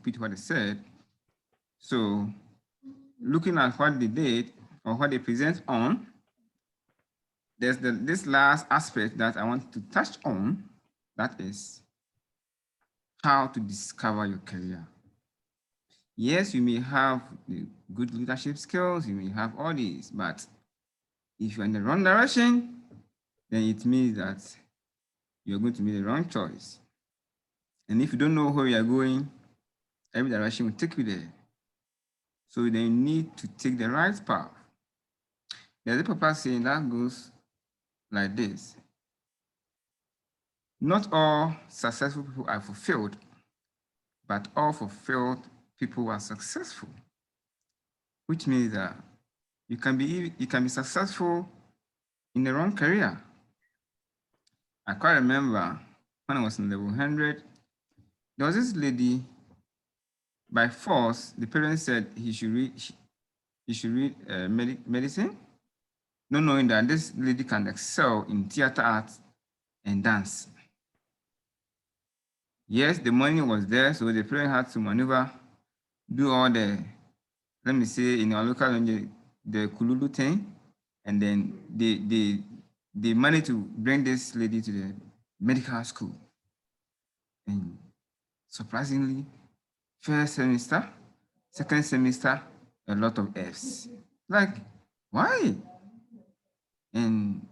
repeat what they said. So looking at what they did or what they present on, there's this last aspect that I want to touch on, that is how to discover your career. Yes, you may have the good leadership skills, you may have all these, but if you're in the wrong direction, then it means that you're going to make the wrong choice. And if you don't know where you're going, every direction will take you there. So then you need to take the right path. There's a proper saying that goes like this: not all successful people are fulfilled, but all fulfilled people are successful. Which means that you can be successful in the wrong career. I quite remember when I was in level 100, there was this lady. By force, the parents said he should read medicine, not knowing that this lady can excel in theater arts and dance. Yes, the money was there, so the parents had to maneuver, do all the, let me say in our local language, the kululu thing, and then they managed to bring this lady to the medical school. And surprisingly, first semester, second semester, a lot of Fs. Like, why? And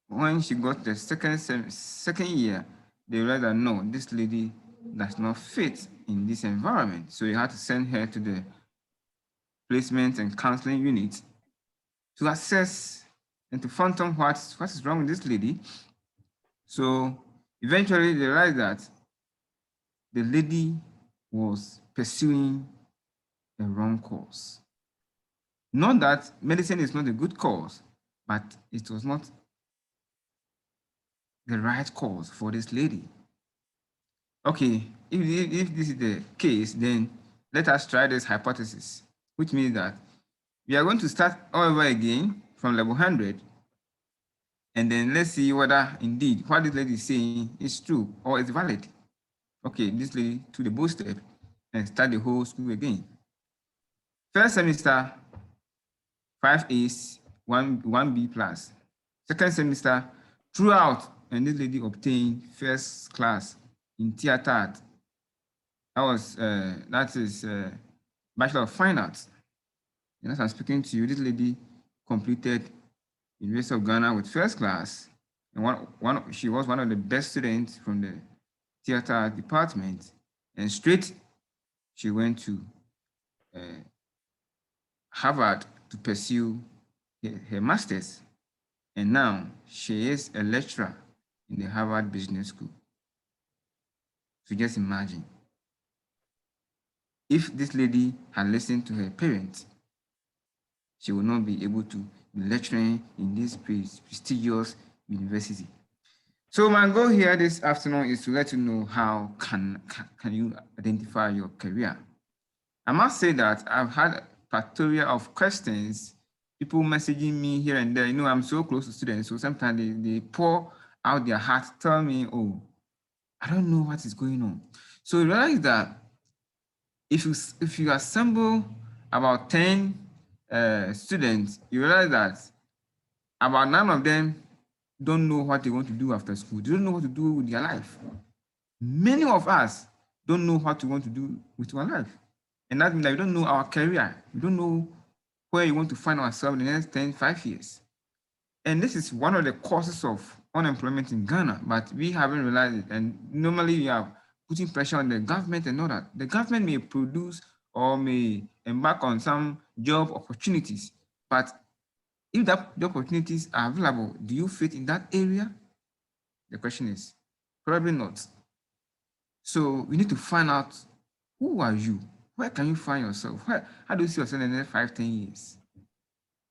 when she got the second year, they realized that no, this lady does not fit in this environment. So you had to send her to the placement and counseling unit to assess and to fathom what is wrong with this lady. So eventually they realized that the lady was pursuing the wrong course. Not that medicine is not a good course, but it was not the right course for this lady. Okay, if this is the case, then let us try this hypothesis, which means that we are going to start all over again from level 100, and then let's see whether indeed what this lady is saying is true or is valid. Okay, this lady took the bold step and start the whole school again. First semester, 5 A's, 1 B plus. Second semester, throughout, and this lady obtained first class in theater art. That is Bachelor of Fine Arts. And as I'm speaking to you, this lady completed University of Ghana with first class, and she was one of the best students from the theater art department. And straight, she went to Harvard to pursue her master's. And now she is a lecturer in the Harvard Business School. So just imagine, if this lady had listened to her parents, she would not be able to be lecturing in this prestigious university. So my goal here this afternoon is to let you know how can you identify your career. I must say that I've had a plethora of questions, people messaging me here and there. You know, I'm so close to students, so sometimes they pour out their heart, tell me, oh, I don't know what is going on. So you realize that if you assemble about 10 students, you realize that about 9 of them don't know what they want to do after school. They don't know what to do with their life. Many of us don't know what we want to do with our life. And that means that we don't know our career. We don't know where we want to find ourselves in the next 10, 5 years. And this is one of the causes of unemployment in Ghana, but we haven't realized it. And normally we are putting pressure on the government and all that. The government may produce or may embark on some job opportunities, but if that job opportunities are available, do you fit in that area? The question is probably not. So we need to find out, who are you? Where can you find yourself? How do you see yourself in the next 5, 10 years?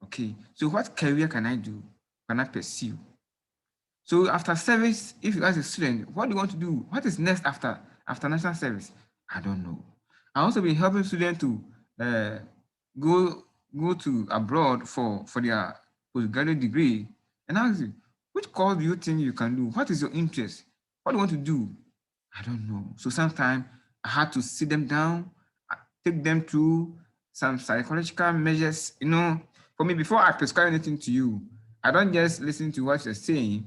Okay, so what career can I do? Can I pursue? So after service, if you ask a student, what do you want to do? What is next after national service? I don't know. I also been helping students to go to abroad for their postgraduate degree, and I ask you, which course do you think you can do? What is your interest? What do you want to do? I don't know. So sometimes I had to sit them down, take them through some psychological measures. You know, for me, before I prescribe anything to you, I don't just listen to what you're saying.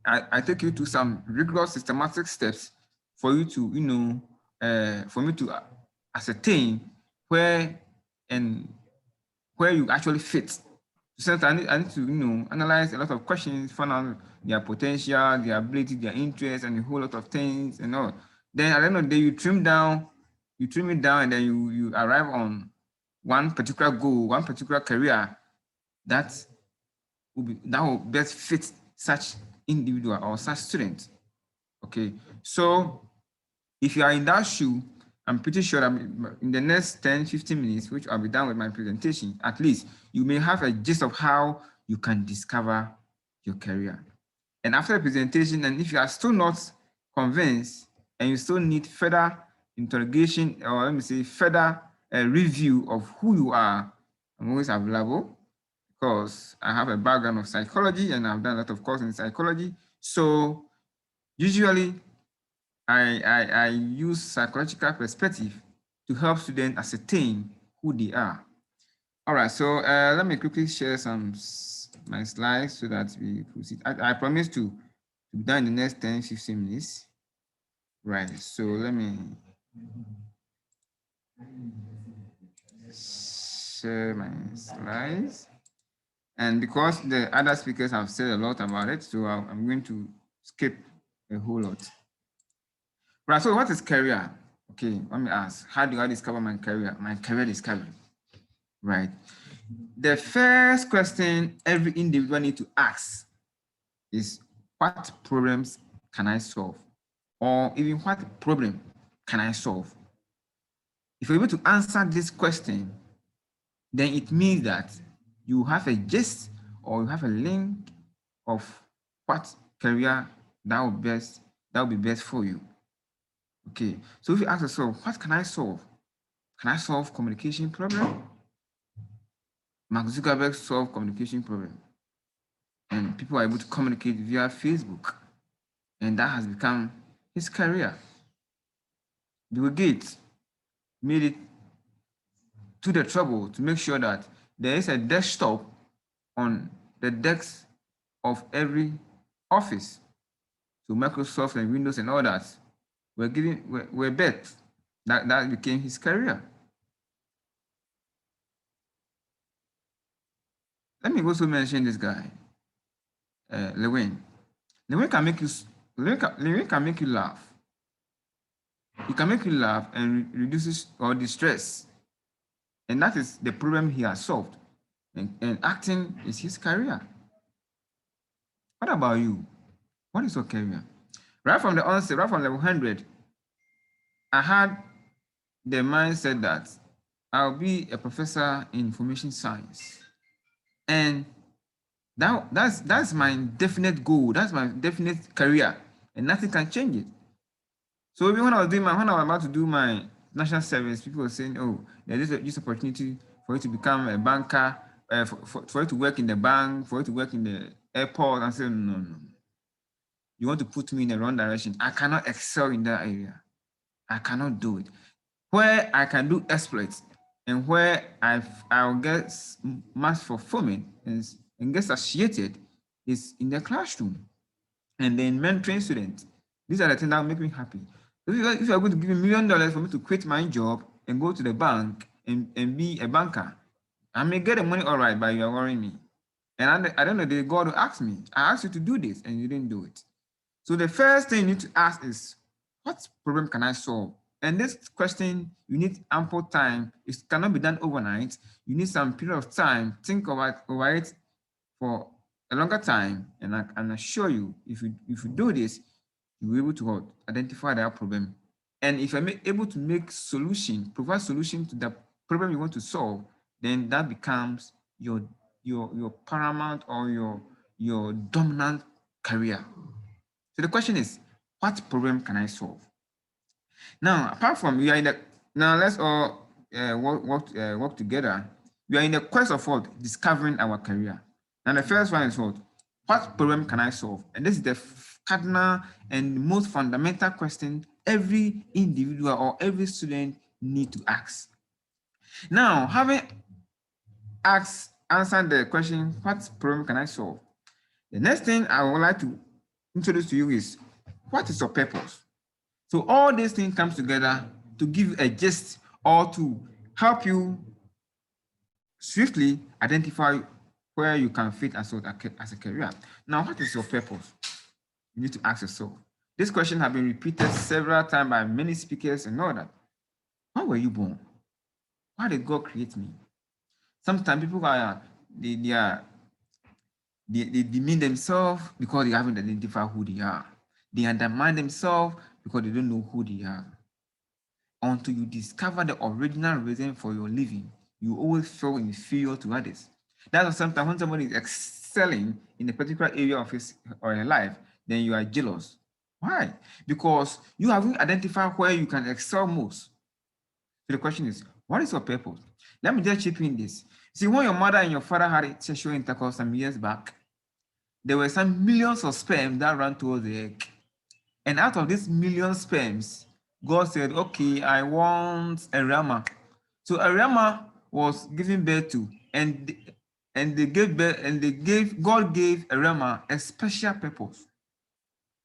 I take you to some rigorous systematic steps for you to, you know, for me to ascertain where and where you actually fit. So I need to, you know, analyze a lot of questions, find out their potential, their ability, their interests, and a whole lot of things and all. Then at the end of the day, you trim it down, and then you arrive on one particular goal, one particular career that will best fit such individual or such student. Okay, so if you are in that shoe, I'm pretty sure that in the next 10-15 minutes, which I'll be done with my presentation, at least you may have a gist of how you can discover your career. And after the presentation, and if you are still not convinced and you still need further interrogation, or let me say further review of who you are, I'm always available, because I have a background of psychology and I've done a lot of courses in psychology. So usually I use psychological perspective to help students ascertain who they are. All right, so let me quickly share my slides so that we proceed. I promise to be done in the next 10-15 minutes. Right, so let me share my slides. And because the other speakers have said a lot about it, so I'm going to skip a whole lot. Right, so what is career? Okay, let me ask, how do I discover my career? My career discovery, right? The first question every individual needs to ask is, what problems can I solve? Or even what problem can I solve? If you're able to answer this question, then it means that you have a gist or you have a link of what career that will be best for you. Okay, so if you ask yourself, what can I solve? Can I solve communication problem? Mark Zuckerberg solved communication problem, and people are able to communicate via Facebook, and that has become his career. Bill Gates made it to the trouble to make sure that there is a desktop on the desks of every office. So Microsoft and Windows and all that were bet. That became his career. Let me also mention this guy, Lewin. Lewin can make you laugh. He can make you laugh and reduces all the stress. And that is the problem he has solved. And acting is his career. What about you? What is your career? Right from the onset, right from level 100, I had the mindset that I'll be a professor in information science. And that's my definite goal. That's my definite career. And nothing can change it. So even when I was about to do my national service, people were saying, oh, there's this opportunity for you to become a banker, for you to work in the bank, for you to work in the airport. I said, no. You want to put me in the wrong direction. I cannot excel in that area. I cannot do it. Where I can do exploits and where I'll get mass fulfillment and get satiated is in the classroom and then mentoring students. These are the things that make me happy. If you're going to give me $1 million for me to quit my job and go to the bank and be a banker, I may get the money all right, but you're worrying me. And I don't know, God will ask me, I asked you to do this and you didn't do it. So the first thing you need to ask is, what problem can I solve? And this question, you need ample time. It cannot be done overnight. You need some period of time. Think over it for a longer time. And I can assure you, if you do this, you'll be able to identify that problem. And if you're able to provide solution to the problem you want to solve, then that becomes your paramount or your dominant career. So the question is, what problem can I solve? Now, apart from now let's all work together. We are in the quest of what? Discovering our career. Now the first one is what? What problem can I solve? And this is the cardinal and most fundamental question every individual or every student need to ask. Now, having answered the question, what problem can I solve? The next thing I would like to introduce to you is, what is your purpose? So all these things comes together to give you a gist or to help you swiftly identify where you can fit as a career. Now, what is your purpose? You need to ask yourself. This question has been repeated several times by many speakers and all that. Why were you born? Why did God create me? Sometimes people they demean themselves because they haven't identified who they are. They undermine themselves because they don't know who they are. Until you discover the original reason for your living, you always feel inferior to others. That's why sometimes when somebody is excelling in a particular area of his or her life, then you are jealous. Why? Because you haven't identified where you can excel most. So the question is, what is your purpose? Let me just chip in this. See, when your mother and your father had sexual intercourse some years back, there were some millions of sperm that ran towards the egg. And out of these million sperms, God said, okay, I want a Rama. So a Rama was given birth to, and they gave birth, and God gave a Rama a special purpose.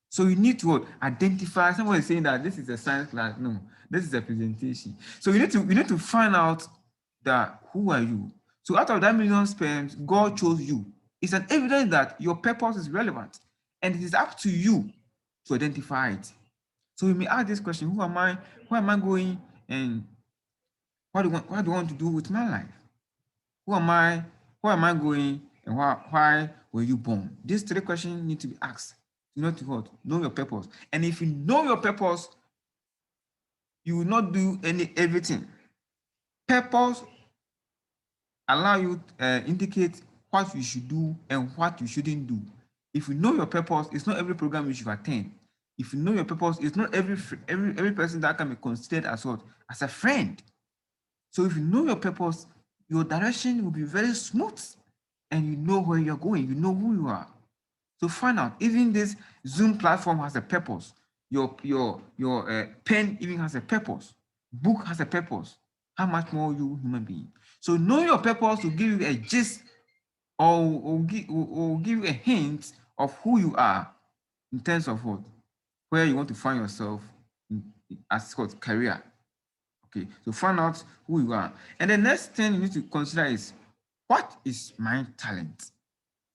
So you need to identify. Someone is saying that this is a science class. No, this is a presentation. So you need to find out that who are you. So out of that million sperms, God chose you. It's an evidence that your purpose is relevant, and it is up to you to identify it. So you may ask this question: who am I? Where am I going? And what do I want to do with my life? Who am I? Where am I going? And why were you born? These three questions need to be asked. You know to what? Know your purpose. And if you know your purpose, you will not do everything. Purpose allow you indicate what you should do and what you shouldn't do. If you know your purpose, it's not every program you should attend. If you know your purpose, it's not every person that can be considered as what? As a friend. So if you know your purpose, your direction will be very smooth, and you know where you're going. You know who you are. So find out. Even this Zoom platform has a purpose. Your pen even has a purpose. Book has a purpose. How much more you human being? So know your purpose will give you a gist or give you a hint of who you are in terms of what, where you want to find yourself as called career. Okay, so find out who you are. And the next thing you need to consider is, what is my talent?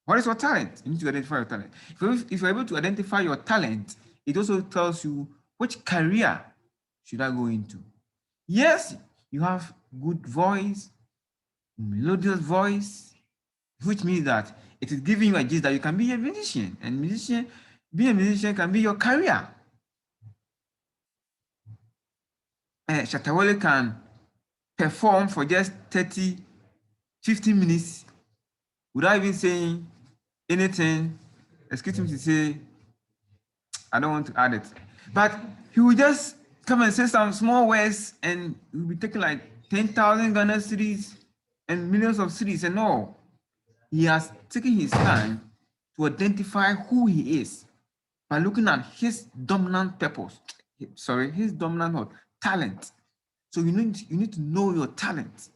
What is your talent? You need to identify your talent. If you're able to identify your talent, it also tells you which career should I go into. Yes, you have good voice, melodious voice, which means that it is giving you a gist that you can be a musician, and being a musician can be your career. Shatawale can perform for just 30, 15 minutes without even saying anything. Excuse me to say, I don't want to add it, but he will just come and say some small words, and he will be taking like 10,000 Ghana cedis and millions of cedis and all. He has taken his time to identify who he is by looking at his dominant purpose. Sorry, his dominant talent. So you need to know your talent.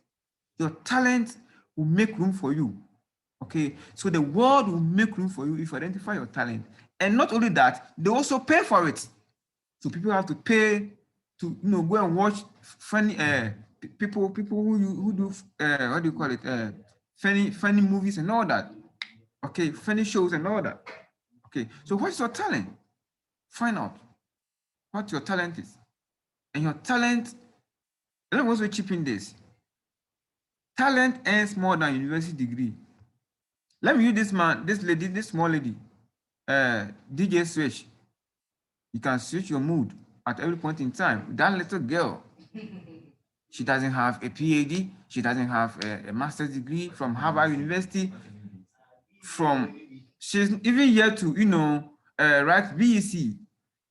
Your talent will make room for you. Okay, so the world will make room for you if you identify your talent. And not only that, they also pay for it. So people have to pay to go and watch funny people who do what do you call it, funny movies and all that. Okay, funny shows and all that. Okay, so what's your talent? Find out what your talent is. And your talent, let me also chip in this. Talent earns more than university degree. Let me use this small lady, DJ Switch. You can switch your mood at every point in time. That little girl, she doesn't have a PhD. She doesn't have a master's degree from Harvard University. She's even yet to, write BEC.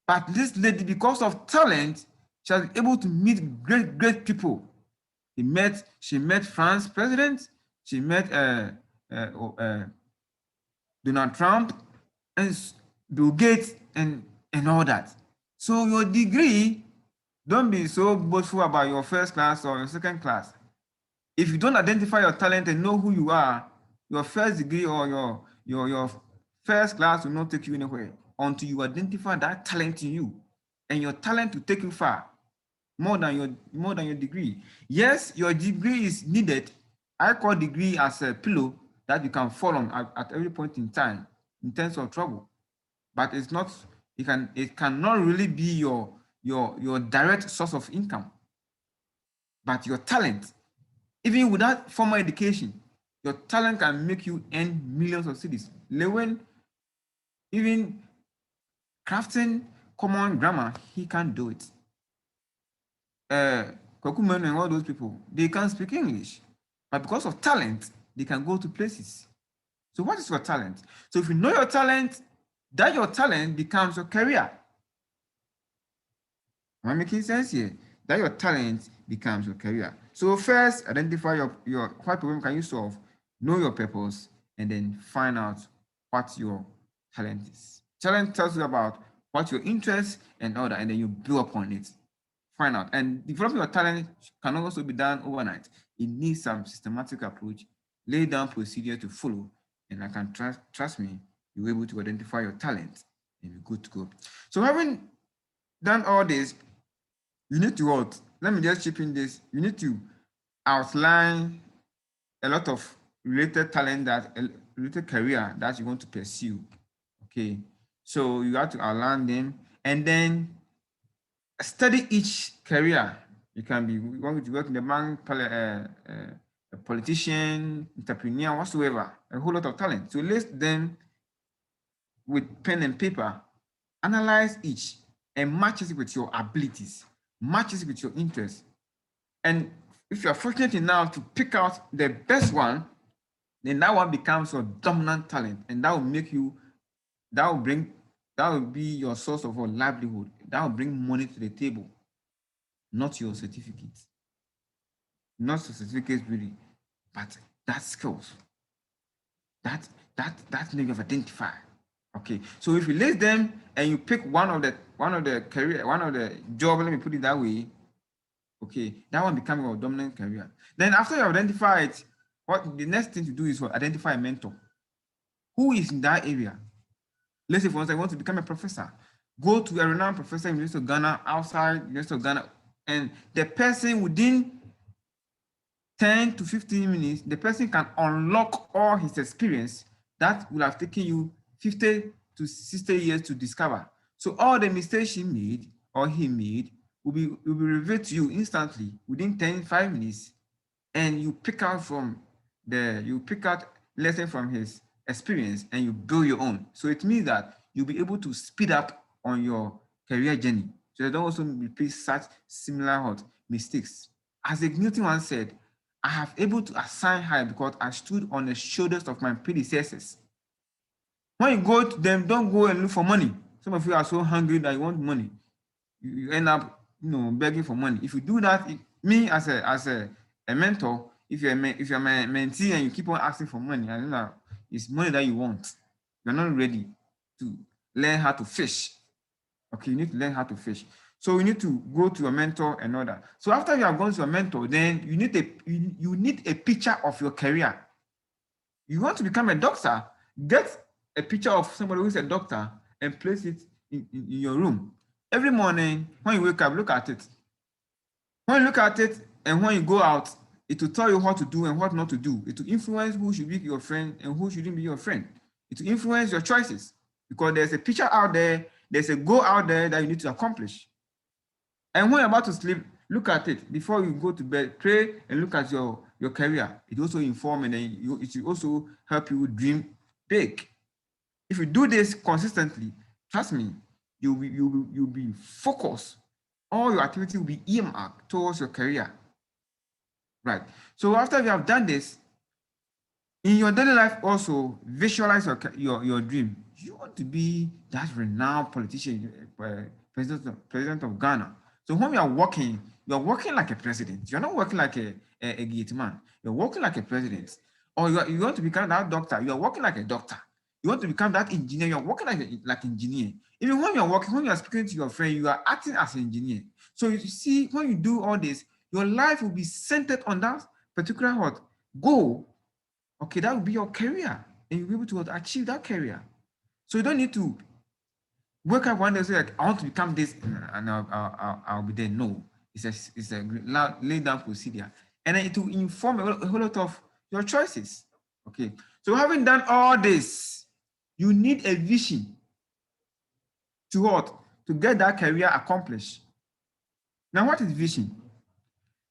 But this lady, because of talent, she was able to meet great people. She met France president. She met Donald Trump and Bill Gates and all that. So your degree, don't be so boastful about your first class or your second class. If you don't identify your talent and know who you are, your first degree or your first class will not take you anywhere until you identify that talent in you, and your talent will take you far, more than your degree. Yes, your degree is needed. I call degree as a pillow that you can fall on at every point in time in terms of trouble, but it's not. It cannot really be your direct source of income, but your talent. Even without formal education, your talent can make you earn millions of cedis. Lewin, even crafting common grammar, he can do it. Kokumen and all those people, they can speak English, but because of talent, they can go to places. So what is your talent? So if you know your talent, that your talent becomes your career. Am I making sense here? That your talent becomes your career. So first, identify your what problem can you solve, know your purpose, and then find out what your talent is. Talent tells you about what your interests and all that, and then you build upon it. Find out. And developing your talent can also be done overnight. It needs some systematic approach, lay down procedure to follow, and I can trust me, you'll be able to identify your talent and be good to go. So having done all this, you need to what? Let me just chip in this. You need to outline a lot of related talent related career that you want to pursue. Okay, so you have to outline them and then study each career. You can be going to work in the bank, a politician, entrepreneur, whatsoever. A whole lot of talent. So list them with pen and paper. Analyze each and match it with your abilities, match it with your interests. And if you're fortunate enough to pick out the best one, then that one becomes your dominant talent, and that will make you, that will be your source of livelihood. That will bring money to the table, not your certificates, not your certificates really, but that skills, that name you've identified. Okay, so if you list them and you pick one of the career, one of the job, let me put it that way. Okay, that one becomes your dominant career. Then after you identify it, what the next thing to do is identify a mentor. Who is in that area? Let's say, for instance, I want to become a professor. Go to a renowned professor in the University of Ghana, outside the University of Ghana, and the person within 10 to 15 minutes, the person can unlock all his experience that will have taken you 50 to 60 years to discover. So all the mistakes he made or he made will be revealed to you instantly within 5 minutes, and you pick out lesson from his experience and you build your own. So it means that you'll be able to speed up on your career journey. So you don't also repeat such similar mistakes. As Newton once said, I have able to assign high because I stood on the shoulders of my predecessors. When you go to them, don't go and look for money. Some of you are so hungry that you want money. You end up, begging for money. If you do that, me as a mentor, if you're my mentee and you keep on asking for money, I know it's money that you want. You're not ready to learn how to fish. Okay, you need to learn how to fish. So you need to go to a mentor and all that. So after you have gone to a mentor, then you need a picture of your career. You want to become a doctor, get a picture of somebody who's a doctor and place it in your room. Every morning, when you wake up, look at it. When you look at it and when you go out, it will tell you what to do and what not to do. It will influence who should be your friend and who shouldn't be your friend. It will influence your choices because there's a picture out there, there's a goal out there that you need to accomplish. And when you're about to sleep, look at it. Before you go to bed, pray and look at your career. It also inform and then it will also help you dream big. If you do this consistently, trust me, you'll be focused. All your activity will be earmarked towards your career. Right. So after you have done this, in your daily life also visualize your dream. You want to be that renowned politician, president of Ghana. So when you are working like a president. You're not working like a gate man. You're working like a president. Or you want to become that doctor. You are working like a doctor. You want to become that engineer. You're working like engineer. Even when you're working, when you're speaking to your friend, you are acting as an engineer. So you see, when you do all this, your life will be centered on that particular what goal. Okay, that will be your career, and you'll be able to achieve that career. So you don't need to wake up one day and say, like, I want to become this, and I'll be there. No, it's a laid down procedure, and then it will inform a whole lot of your choices. Okay, so having done all this, you need a vision to what? To get that career accomplished. Now, what is vision?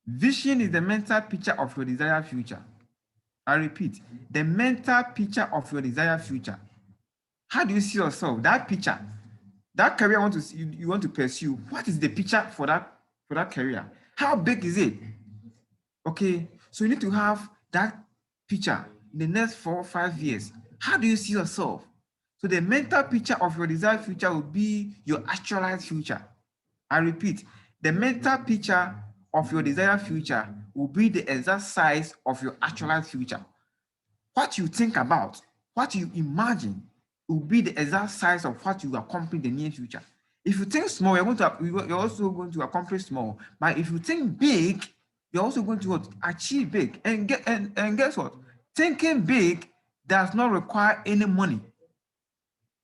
Vision is the mental picture of your desired future. I repeat, the mental picture of your desired future. How do you see yourself? That picture, that career you want to pursue. What is the picture for that career? How big is it? Okay, so you need to have that picture in the next 4 or 5 years. How do you see yourself? So the mental picture of your desired future will be your actualized future. I repeat, the mental picture of your desired future will be the exact size of your actualized future. What you think about, what you imagine, will be the exact size of what you accomplish in the near future. If you think small, you're also going to accomplish small. But if you think big, you're also going to achieve big. And guess what? Thinking big does not require any money.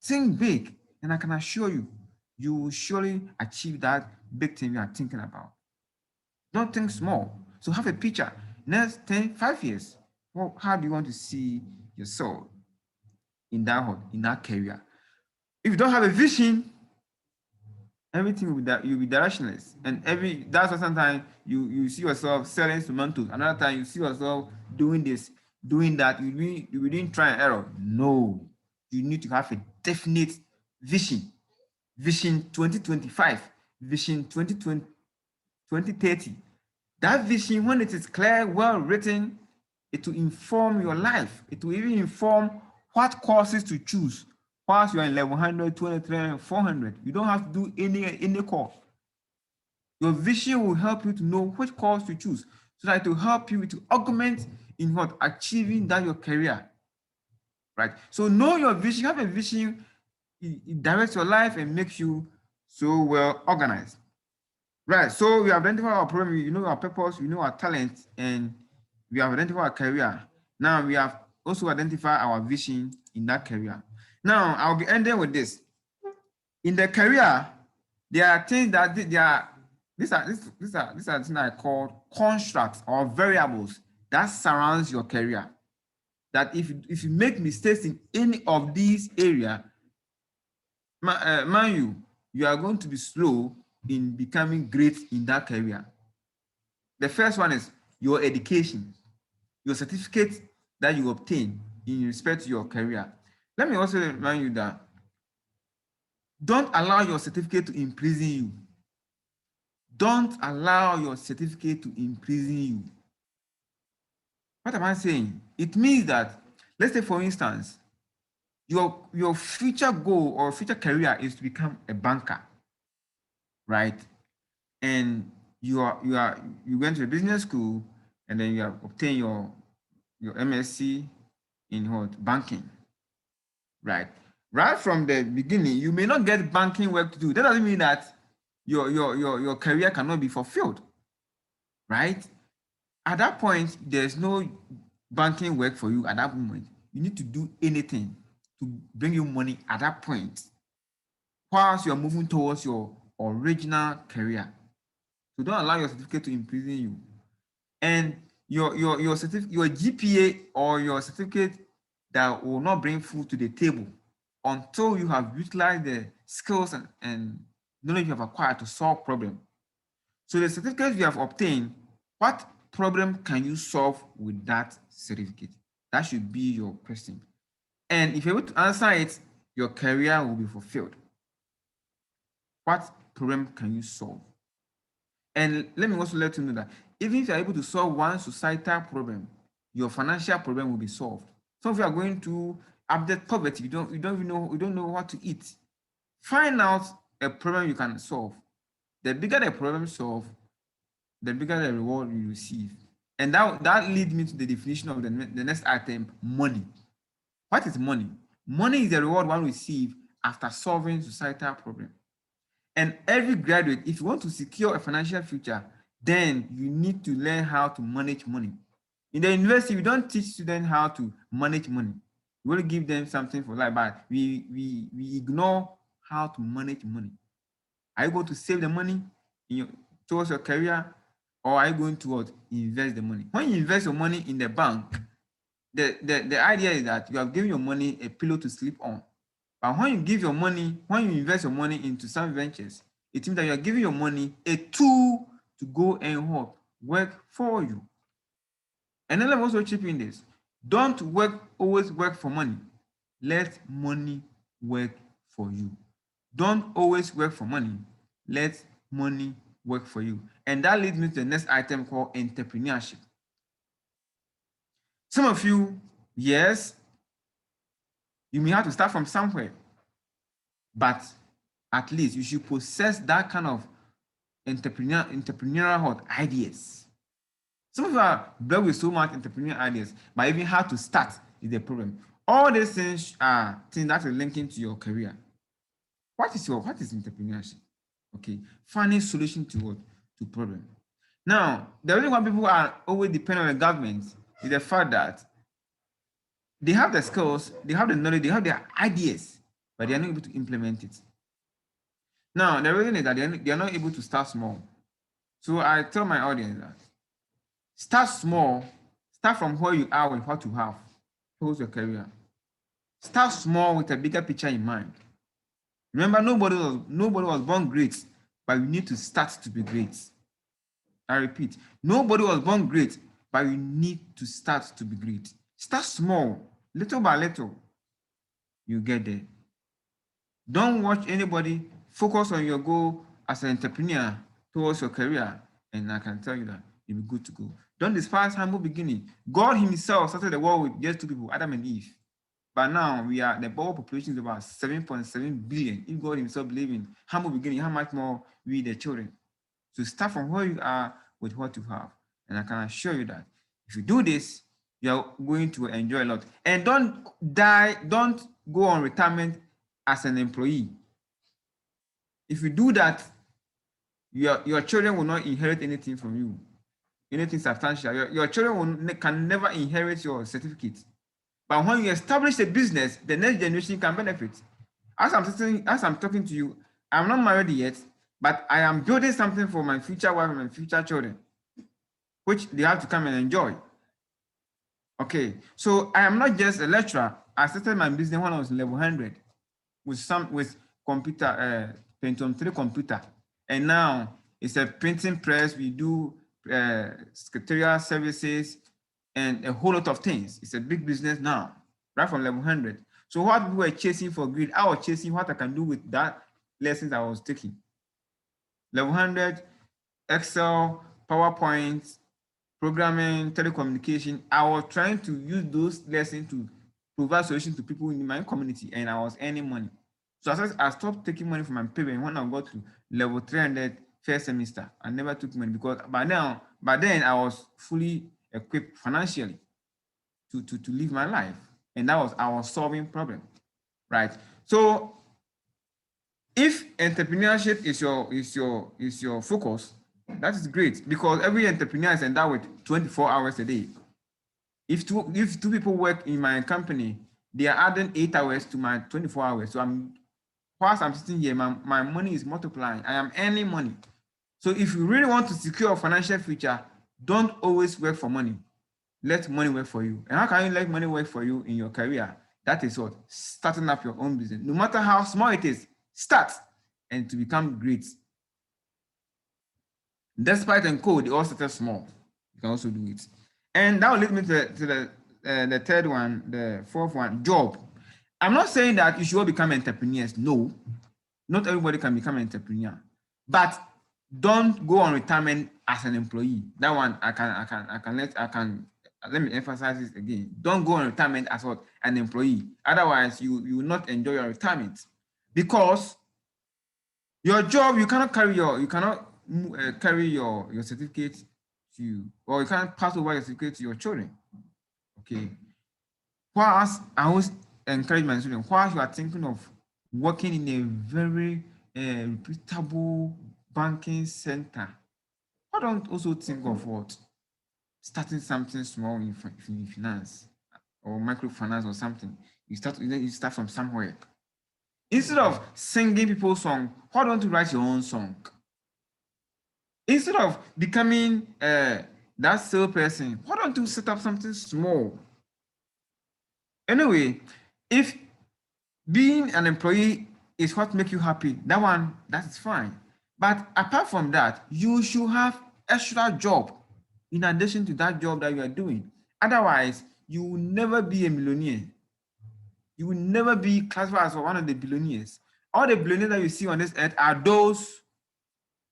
Think big, and I can assure you, you will surely achieve that big thing you are thinking about. Don't think small. So have a picture. Next 5 years, well, how do you want to see yourself in that career? If you don't have a vision, everything will be that you'll be directionless. And that's why sometimes you see yourself selling tomatoes. Another time you see yourself doing this, doing that. You didn't try and error. No, you need to have a definite vision. Vision 2025, vision 2020, 2030. That vision, when it is clear, well written, it will inform your life. It will even inform what courses to choose. Once you're in level 100, 200, 400, you don't have to do any course. Your vision will help you to know which course to choose, so that it will help you to augment in what achieving that your career. Right? So know your vision, have a vision, it directs your life and makes you so well organized. Right. So we have identified our problem, you know our purpose, we know our talent, and we have identified our career. Now we have also identified our vision in that career. Now I'll be ending with this. In the career, there are things that these are things I call constructs or variables that surrounds your career. That if you make mistakes in any of these areas, mind you are going to be slow in becoming great in that career. The first one is your education, your certificate that you obtain in respect to your career. Let me also remind you that don't allow your certificate to imprison you. Don't allow your certificate to imprison you. What am I saying? It means that, let's say for instance, your future goal or future career is to become a banker, right? And you went to a business school, and then you have obtained your MSc in what? Banking, right? Right from the beginning, you may not get banking work to do. That doesn't mean that your career cannot be fulfilled, right? At that point, there's no banking work for you at that moment. You need to do anything to bring you money at that point, whilst you're moving towards your original career. So don't allow your certificate to imprison you. And your GPA or your certificate that will not bring food to the table until you have utilized the skills and knowledge you have acquired to solve problems. So the certificate you have obtained, what problem can you solve with that certificate? That should be your question. And if you're able to answer it, your career will be fulfilled. What problem can you solve? And let me also let you know that even if you're able to solve one societal problem, your financial problem will be solved. Some of you are going to abject poverty. You don't know what to eat. Find out a problem you can solve. The bigger the problem solved, the bigger the reward you receive. And that leads me to the definition of the next item, money. What is money? Money is the reward one receives after solving societal problems. And every graduate, if you want to secure a financial future, then you need to learn how to manage money. In the university, we don't teach students how to manage money. We will give them something for life, but we ignore how to manage money. Are you going to save the money towards your career, or are you going to what, invest the money? When you invest your money in the bank, the idea is that you have given your money a pillow to sleep on. But when you invest your money into some ventures, it means that you are giving your money a tool to go and work for you. And then let me also chip in this. Don't always work for money. Let money work for you. Don't always work for money. Let money work for you. And that leads me to the next item called entrepreneurship. Some of you, yes, you may have to start from somewhere, but at least you should possess that kind of entrepreneurial ideas. Some of you are blessed with so much entrepreneurial ideas, but even how to start is the problem. All these things are things that are linking to your career. What is entrepreneurship? Okay, finding solution to what? To problem. Now, the reason why people are always dependent on the government is the fact that they have the skills, they have the knowledge, they have their ideas, but they are not able to implement it. Now, the reason is that they are not able to start small. So I tell my audience that start small, start from where you are with what you have towards your career. Start small with a bigger picture in mind. Remember, nobody was born great, but you need to start to be great. I repeat, nobody was born great, but you need to start to be great. Start small, little by little, you get there. Don't watch anybody. Focus on your goal as an entrepreneur towards your career, and I can tell you that you'll be good to go. Don't despise humble beginning. God himself started the world with just two people, Adam and Eve. But now the world population is about 7.7 billion. If God himself believed in humble beginning, how much more we the children? So start from where you are with what you have. And I can assure you that if you do this, you're going to enjoy a lot. And don't go on retirement as an employee. If you do that, your children will not inherit anything from you, anything substantial. Your children can never inherit your certificate. But when you establish a business, the next generation can benefit. As I'm talking to you, I'm not married yet, but I am building something for my future wife and my future children, which they have to come and enjoy. Okay, so I am not just a lecturer. I started my business when I was level 100 with computer, Pentium 3 computer, and now it's a printing press. We do secretarial services and a whole lot of things. It's a big business now, right from level 100. So what people were chasing for greed, I was chasing what I can do with that lessons I was taking. Level 100, Excel, PowerPoint, programming, telecommunication. I was trying to use those lessons to provide solutions to people in my community, and I was earning money. So I stopped taking money from my parents when I got to level 300 first semester. I never took money because by then I was fully equipped financially to live my life, and I was solving problem, right? So if entrepreneurship is your focus, that is great, because every entrepreneur is endowed with 24 hours a day. If two people work in my company, they are adding 8 hours to my 24 hours. So whilst I'm sitting here, my money is multiplying. I am earning money. So if you really want to secure a financial future, don't always work for money. Let money work for you. And how can you let money work for you in your career? That is what? Starting up your own business. No matter how small it is, start and to become great. Despite and code, they all started small. You can also do it. And that will lead me to the third one, the fourth one, job. I'm not saying that you should all become entrepreneurs. No, not everybody can become an entrepreneur. But don't go on retirement as an employee. That one let me emphasize this again. Don't go on retirement as what? An employee. Otherwise, you will not enjoy your retirement, because your job, you cannot carry your certificate to you, or you can't pass over your certificate to your children. Okay. Whilst I always encourage my students, whilst you are thinking of working in a very reputable banking center, why don't also think of what? Starting something small in finance or microfinance or something. You start from somewhere. Instead of singing people's song, why don't you write your own song? Instead of becoming that salesperson, why don't you set up something small? Anyway, if being an employee is what makes you happy, that is fine. But apart from that, you should have extra job in addition to that job that you are doing. Otherwise, you will never be a millionaire. You will never be classified as one of the billionaires. All the billionaires that you see on this earth are those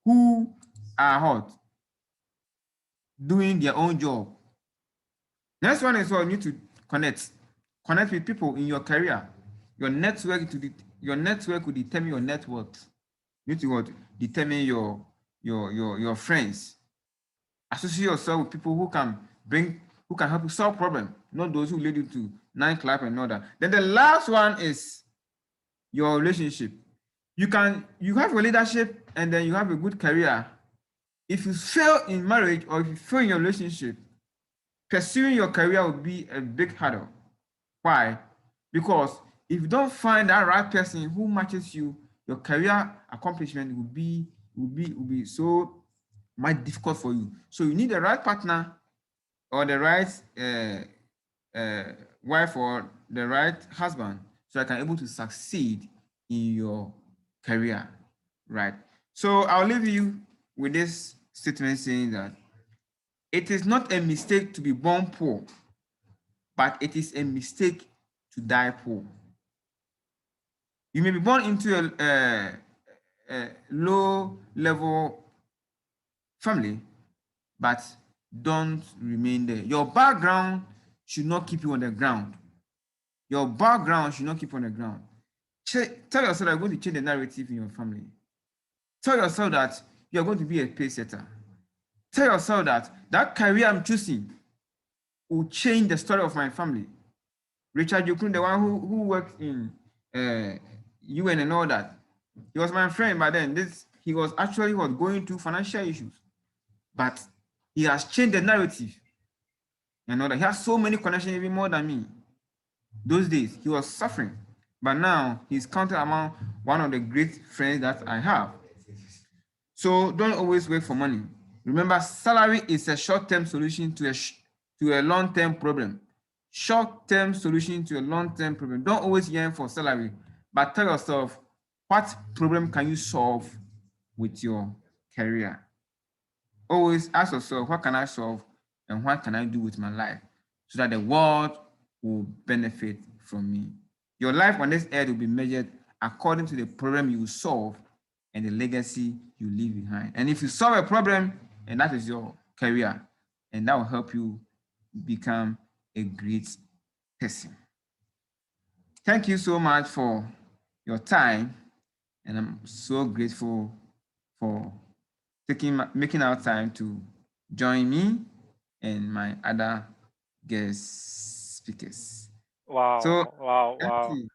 who are hot, doing their own job. Next one is what you need to connect with people in your career. Your network will determine your net worth. You need to what? Determine your friends. Associate yourself with people who can help you solve problems, not those who lead you to nightclub and all that. Then the last one is your relationship. You have your leadership and then you have a good career. If you fail in marriage or if you fail in your relationship, pursuing your career will be a big hurdle. Why? Because if you don't find that right person who matches you, your career accomplishment will be so much difficult for you. So you need the right partner or the right wife or the right husband so I can able to succeed in your career, right? So I'll leave you with this statement saying that it is not a mistake to be born poor, but it is a mistake to die poor. You may be born into a low level family, but don't remain there. Your background should not keep you on the ground. Your background should not keep you on the ground. Tell yourself that you're going to change the narrative in your family. Tell yourself that you're going to be a pace setter. Tell yourself that that career I'm choosing will change the story of my family. Richard Yukun, the one who worked in UN and all that, he was my friend, but then he was going through financial issues. But he has changed the narrative. And all that. He has so many connections, even more than me. Those days, he was suffering. But now he's counted among one of the great friends that I have. So don't always wait for money. Remember, salary is a short-term solution to a long-term problem. Short-term solution to a long-term problem. Don't always yearn for salary, but tell yourself, what problem can you solve with your career? Always ask yourself, what can I solve and what can I do with my life so that the world will benefit from me? Your life on this earth will be measured according to the problem you solve and the legacy you leave behind. And if you solve a problem, and that is your career, and that will help you become a great person. Thank you so much for your time, and I'm so grateful for making our time to join me and my other guest speakers. So thank Wow. you.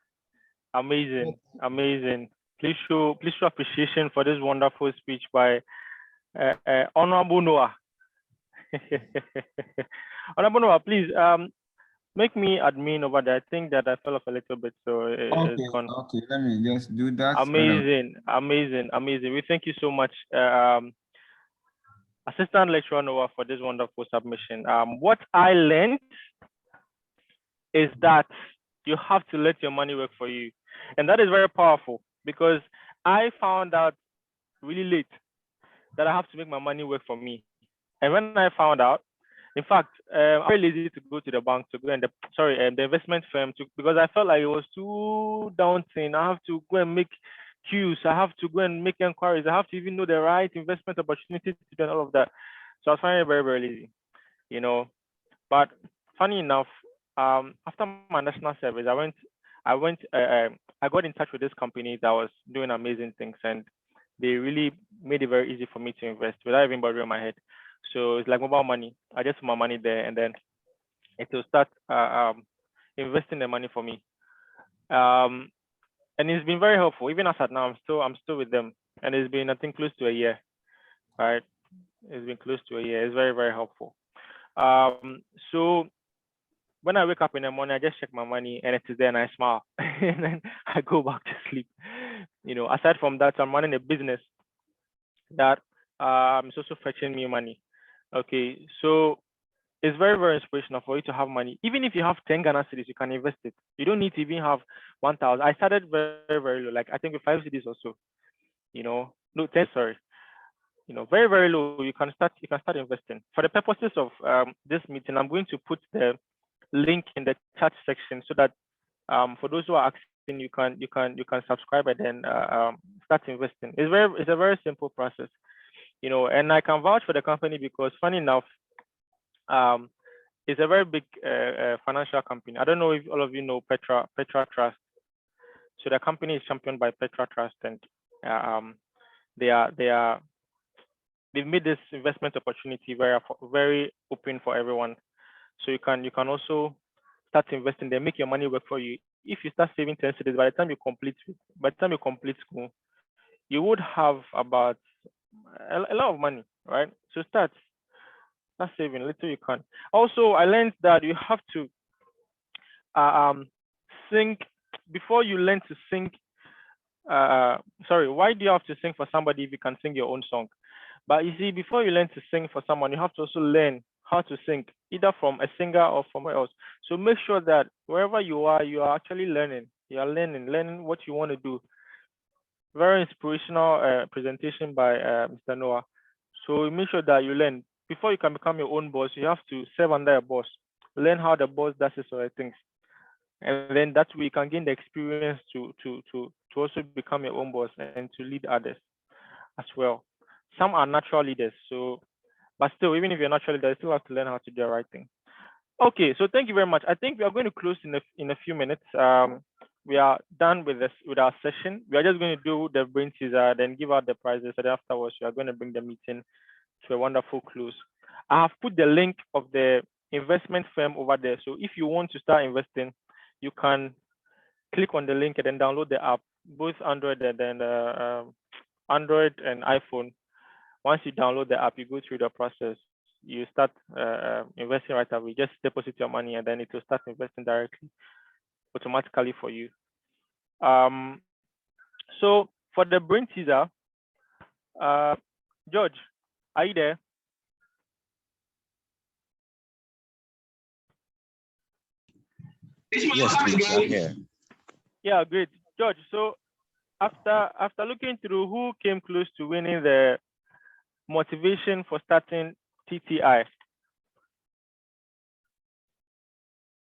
Amazing. Please show appreciation for this wonderful speech by Honorable Noah. Honorable Noah, please make me admin over there. I think that I fell off a little bit, so it's gone. Okay, let me just do that. Amazing. We thank you so much, Assistant Lecturer Noah, for this wonderful submission. What I learned is that you have to let your money work for you. And that is very powerful because I found out really late that I have to make my money work for me. And when I found out, in fact, I'm very lazy to go to the bank to go and the investment firm because I felt like it was too daunting. I have to go and make queues. I have to go and make inquiries. I have to even know the right investment opportunities to do and all of that. So I was finding it very, very lazy, you know. But funny enough, after my national service, I got in touch with this company that was doing amazing things, and they really made it very easy for me to invest without even bothering my head. So it's like mobile money. I just put my money there, and then it will start investing the money for me. Um, and it's been very helpful. Even as at now, I'm still with them, and it's been, I think, close to a year, right? It's been close to a year. It's very, very helpful. So when I wake up in the morning, I just check my money and it is there and I smile and then I go back to sleep. Aside from that, I'm running a business that is also fetching me money. Okay, so it's very, very inspirational for you to have money. Even if you have 10 Ghana cedis, you can invest it. You don't need to even have 1,000. I started very, very low, like I think with 5 cedis or so. No, 10, sorry. Very, very low. You can start investing. For the purposes of this meeting, I'm going to put the link in the chat section so that for those who are asking, you can subscribe and then start investing. It's a very simple process, and I can vouch for the company because funny enough, it's a very big financial company. I don't know if all of you know Petra Trust. So the company is championed by Petra Trust, and they've made this investment opportunity very open for everyone. So you can also start investing there, make your money work for you. If you start saving 10 cedis, by the time you complete school, you would have about a lot of money, right? So start saving little you can. Also, I learned that you have to sing before you learn to sing. Sorry, why do you have to sing for somebody if you can sing your own song? But you see, before you learn to sing for someone, you have to also learn how to sing, either from a singer or somewhere else. So make sure that wherever you are actually learning. You are learning what you want to do. Very inspirational presentation by Mr. Noah. So make sure that you learn. Before you can become your own boss, you have to serve under a boss. Learn how the boss does his other things. And then that way you can gain the experience to also become your own boss and to lead others as well. Some are natural leaders, so but still, even if you're natural leader, you still have to learn how to do the right thing. Okay, so thank you very much. I think we are going to close in a few minutes. We are done with our session. We are just going to do the brain teaser, then give out the prizes, and afterwards we are going to bring the meeting to a wonderful close. I have put the link of the investment firm over there. So if you want to start investing, you can click on the link and then download the app, both Android and then Android and iPhone. Once you download the app, you go through the process. You start investing right away. Just deposit your money and then it will start investing directly, automatically for you. So for the brain teaser, George, are you there? Yes, please, I'm here. Yeah, great, George. So after looking through who came close to winning the motivation for starting TTI,